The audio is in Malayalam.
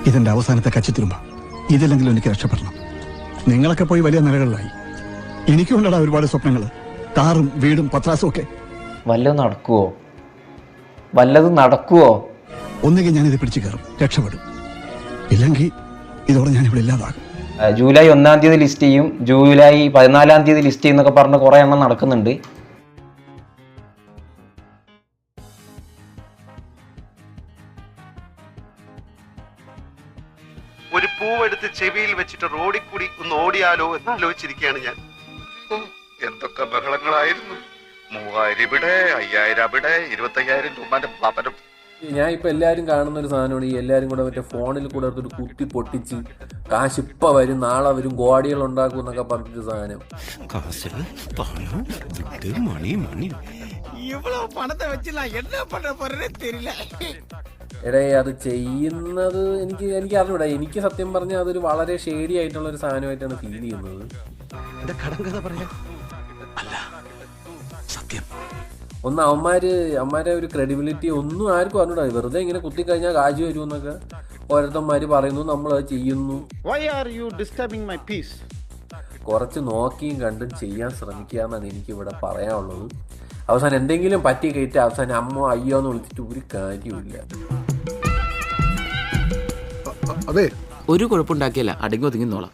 ഇതെന്റെ അവസാനത്തെ കച്ചിത്തുരുമ്പ. ഇതില്ലെങ്കിലും എനിക്ക് രക്ഷപ്പെടണം. നിങ്ങളൊക്കെ പോയി വലിയ നിലകളിലായി. എനിക്കുണ്ടടാ ഒരുപാട് സ്വപ്നങ്ങൾ, കാറും വീടും പത്രാസും ഒക്കെ. വല്ലതും നടക്കുവോ? ഒന്നുകിൽ ഞാനിത് പിടിച്ചു കയറും, രക്ഷപ്പെടും. ഇല്ലെങ്കിൽ ഇതോടെ ഞാൻ ഇവിടെ ഇല്ലാതാകും. ജൂലൈ 1-ാം തീയതി ലിസ്റ്റ് ചെയ്യും, ജൂലൈ 14-ാം തീയതി ലിസ്റ്റ് ചെയ്യുന്നൊക്കെ പറഞ്ഞ് കുറെ എണ്ണം നടക്കുന്നുണ്ട്. ഒരു പൂവെടുത്ത് ചെവിയിൽ വെച്ചിട്ട് റോഡിൽ കൂടി ഒന്ന് ഓടിയാലോ എന്നാലോചിച്ചിരിക്കുകയാണ് ഞാൻ. എന്തൊക്കെ ബഹളങ്ങളായിരുന്നു. 3000 ഇവിടെ, 5000 അവിടെ, 25,000 രൂപന്റെ പാപ്പനം. ഞാൻ ഇപ്പൊ എല്ലാരും കാണുന്ന ഒരു സാധനമാണ് ഈ എല്ലാരും കൂടെ മറ്റേ ഫോണിൽ കൂടെ ഒരു കുത്തി പൊട്ടിച്ച് കാശ് ഇപ്പൊ വരും നാളെ വരും ഗോഡികൾ ഉണ്ടാക്കും എന്നൊക്കെ പറഞ്ഞിട്ട് സാധനം. എടേ അത് ചെയ്യുന്നത് എനിക്ക് അറിഞ്ഞൂടാ. എനിക്ക് സത്യം പറഞ്ഞാൽ അതൊരു വളരെ ഷേഡി ആയിട്ടുള്ള ഒരു സാധനമായിട്ടാണ് ഫീൽ ചെയ്യുന്നത്. ഒന്ന് അവന്മാരെ ഒരു ക്രെഡിബിലിറ്റി ഒന്നും ആർക്കും അറിഞ്ഞൂടാ. വെറുതെ ഇങ്ങനെ കുത്തിക്കഴിഞ്ഞാൽ കാശ് വരുമെന്നൊക്കെ ഓരോരുത്തന്മാര് പറയുന്നു, നമ്മളത് ചെയ്യുന്നു. കുറച്ച് നോക്കിയും കണ്ടും ചെയ്യാൻ ശ്രമിക്കുക എന്നാണ് എനിക്കിവിടെ പറയാനുള്ളത്. അവസാനം എന്തെങ്കിലും പറ്റി കയറ്റി അവസാനം അമ്മ അയ്യോ എന്ന് വിളിച്ചിട്ട് ഒരു കാര്യമില്ല. ഒരു കുഴപ്പമുണ്ടാക്കിയല്ല, അടങ്ങി ഒതുങ്ങി നോളാം.